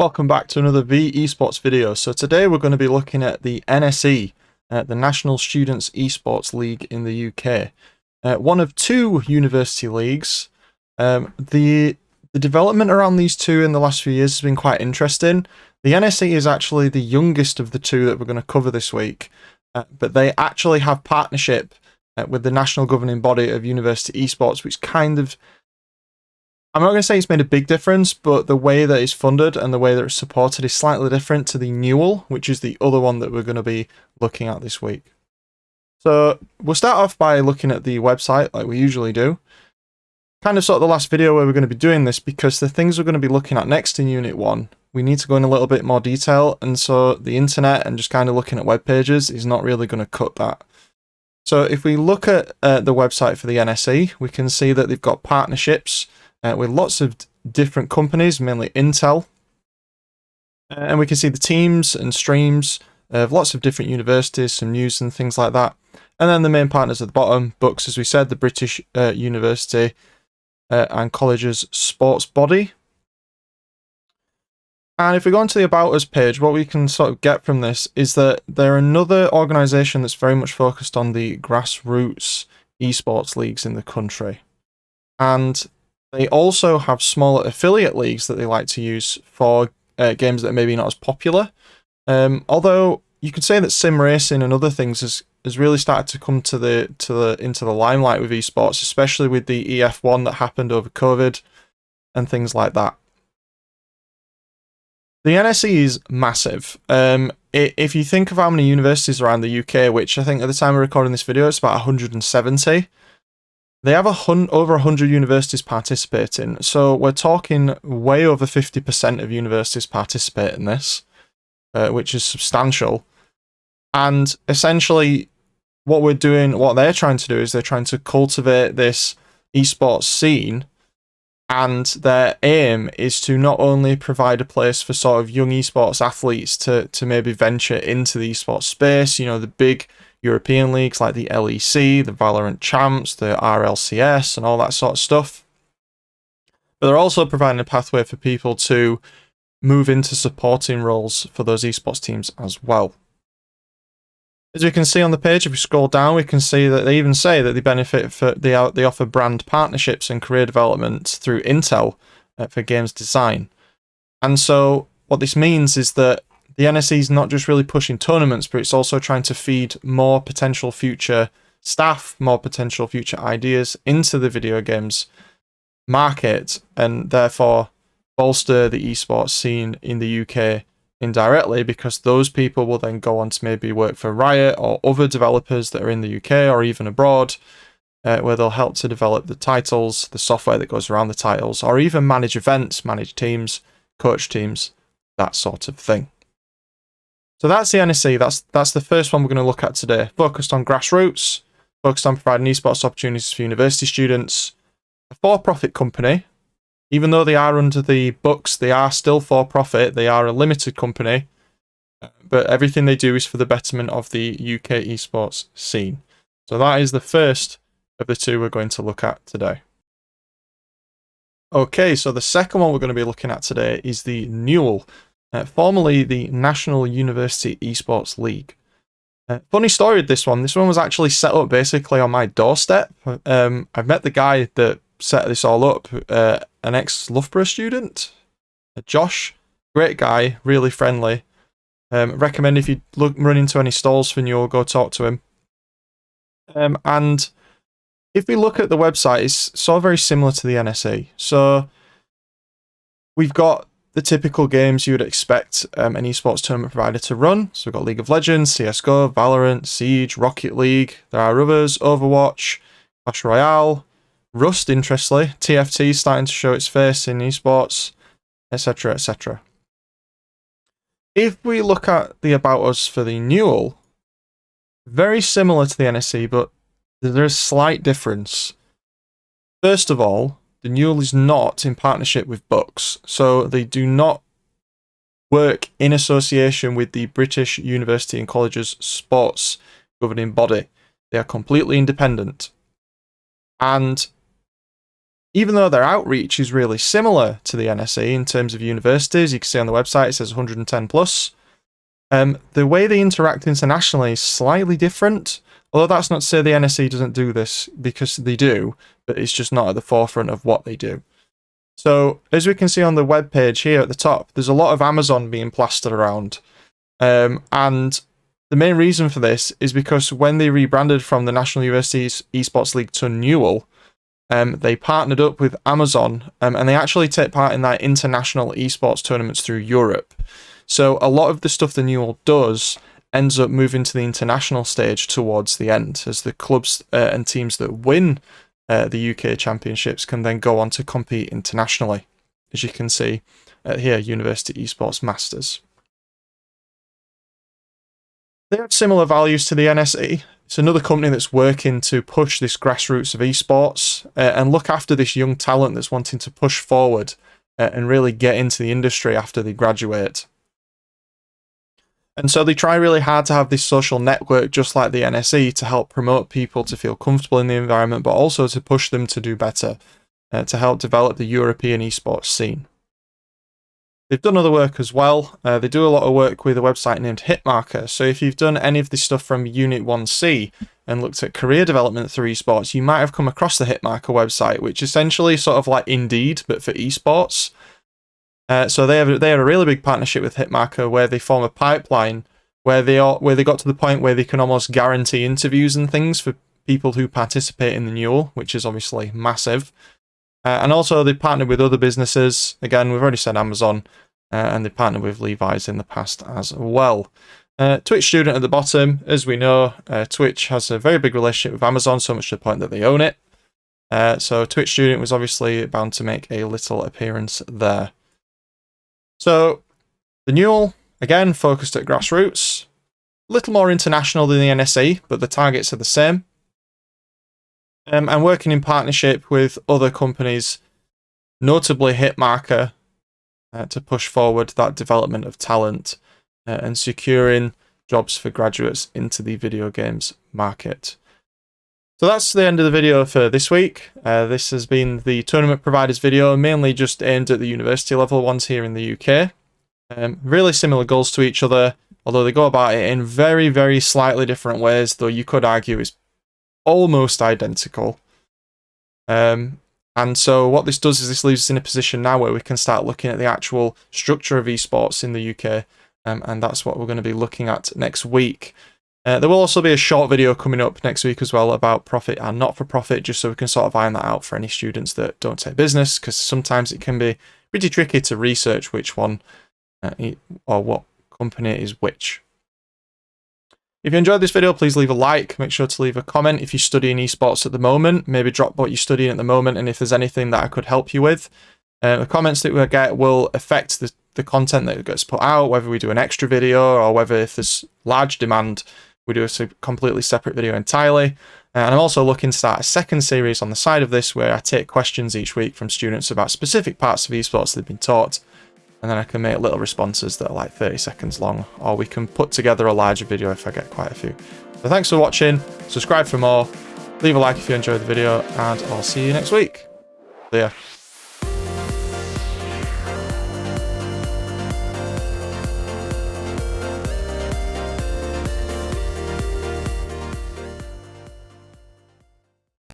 welcome back to another Esports video. So today we're going to be looking at the NSE, the National Students Esports League in the UK. One of two university leagues. The development around these two in the last few years has been quite interesting. The NSE is actually the youngest of the two that we're going to cover this week, but they actually have partnership with the national governing body of university esports, which kind of, I'm not going to say it's made a big difference, but the way that it's funded and the way that it's supported is slightly different to the NUEL, which is the other one that we're going to be looking at this week. So we'll start off by looking at the website like we usually do. Kind of sort of the last video where we're going to be doing this, because the things we're going to be looking at next in Unit 1, we need to go in a little bit more detail, and so the internet and just kind of looking at web pages is not really going to cut that. So if we look at the website for the NSE, we can see that they've got partnerships with lots of different companies, mainly Intel. And we can see the teams and streams of lots of different universities, some news and things like that. And then the main partners at the bottom, BUCS, as we said, the British University and Colleges Sports Body. And if we go into the About Us page, what we can sort of get from this is that they're another organisation that's very much focused on the grassroots esports leagues in the country. And they also have smaller affiliate leagues that they like to use for games that are maybe not as popular. Although you could say that sim racing and other things has really started to come into the limelight with esports, especially with the EF1 that happened over COVID and things like that. The NSE is massive. If you think of how many universities around the UK, which I think at the time of recording this video, it's about 170. They have over 100 universities participating, so we're talking way over 50% of universities participate in this, which is substantial. And essentially, what they're trying to do is they're trying to cultivate this esports scene, and their aim is to not only provide a place for sort of young esports athletes to maybe venture into the esports space, you know, the big European leagues like the LEC, the Valorant Champs, the RLCS, and all that sort of stuff. But they're also providing a pathway for people to move into supporting roles for those esports teams as well. As we can see on the page, if we scroll down, we can see that they even say that they offer brand partnerships and career development through Intel for games design. And so what this means is that the NSE is not just really pushing tournaments, but it's also trying to feed more potential future staff, more potential future ideas into the video games market, and therefore bolster the esports scene in the UK indirectly, because those people will then go on to maybe work for Riot or other developers that are in the UK or even abroad, where they'll help to develop the titles, the software that goes around the titles, or even manage events, manage teams, coach teams, that sort of thing. So that's the NSE. That's the first one we're going to look at today. Focused on grassroots, focused on providing esports opportunities for university students. A for-profit company. Even though they are under the BUCS, they are still for-profit. They are a limited company. But everything they do is for the betterment of the UK esports scene. So that is the first of the two we're going to look at today. Okay, so the second one we're going to be looking at today is the NUEL. Formerly the National University Esports League. Funny story with this one. This one was actually set up basically on my doorstep. I've met the guy that set this all up, an ex-Loughborough student, Josh. Great guy, really friendly. Recommend if you run into any stalls for NUEL, go talk to him. And if we look at the website, it's sort of very similar to the NSE. So we've got the typical games you would expect an esports tournament provider to run. So we've got League of Legends, CSGO, Valorant, Siege, Rocket League. There are others, Overwatch, Clash Royale, Rust, interestingly. TFT starting to show its face in esports, etc, etc. If we look at the About Us for the NUEL, very similar to the NSE, but there's a slight difference. First of all, the NUEL is not in partnership with BUCS, so they do not work in association with the British University and Colleges Sports governing body. They are completely independent. And even though their outreach is really similar to the NSE in terms of universities, you can see on the website it says 110 plus, the way they interact internationally is slightly different. Although that's not to say the NSE doesn't do this, because they do, but it's just not at the forefront of what they do. So, as we can see on the web page here at the top, there's a lot of Amazon being plastered around. And the main reason for this is because when they rebranded from the National Universities Esports League to NUEL, they partnered up with Amazon, and they actually take part in their international esports tournaments through Europe. So a lot of the stuff the NUEL does ends up moving to the international stage towards the end, as the clubs and teams that win the UK championships can then go on to compete internationally, as you can see here, University Esports Masters. They have similar values to the NSE. It's another company that's working to push this grassroots of esports and look after this young talent that's wanting to push forward and really get into the industry after they graduate. And so they try really hard to have this social network, just like the NSE, to help promote people to feel comfortable in the environment, but also to push them to do better, to help develop the European esports scene. They've done other work as well. They do a lot of work with a website named Hitmarker. So if you've done any of this stuff from Unit 1C and looked at career development through esports, you might have come across the Hitmarker website, which is essentially sort of like Indeed, but for esports. So they had a really big partnership with Hitmarker where they form a pipeline where they got to the point where they can almost guarantee interviews and things for people who participate in the NUEL, which is obviously massive. And also they partnered with other businesses. Again, we've already said Amazon, and they partnered with LEVIS in the past as well. Twitch student at the bottom. As we know, Twitch has a very big relationship with Amazon, so much to the point that they own it. So Twitch student was obviously bound to make a little appearance there. So the NUEL, again, focused at grassroots. A little more international than the NSE, but the targets are the same. And working in partnership with other companies, notably Hitmarker, to push forward that development of talent and securing jobs for graduates into the video games market. So that's the end of the video for this week. This has been the tournament providers video, mainly just aimed at the university level ones here in the UK. Really similar goals to each other, although they go about it in very, very slightly different ways, though you could argue it's almost identical. And so what this does is this leaves us in a position now where we can start looking at the actual structure of esports in the UK, and that's what we're going to be looking at next week. There will also be a short video coming up next week as well about profit and not-for-profit, just so we can sort of iron that out for any students that don't take business, because sometimes it can be pretty tricky to research which one or what company is which. If you enjoyed this video, please leave a like. Make sure to leave a comment if you're studying esports at the moment. Maybe drop what you're studying at the moment and if there's anything that I could help you with. The comments that we get will affect the content that gets put out, whether we do an extra video or whether if there's large demand, we do a completely separate video entirely. And I'm also looking to start a second series on the side of this where I take questions each week from students about specific parts of esports they've been taught. And then I can make little responses that are like 30 seconds long, or we can put together a larger video if I get quite a few. So thanks for watching, subscribe for more, leave a like if you enjoyed the video, and I'll see you next week. See ya.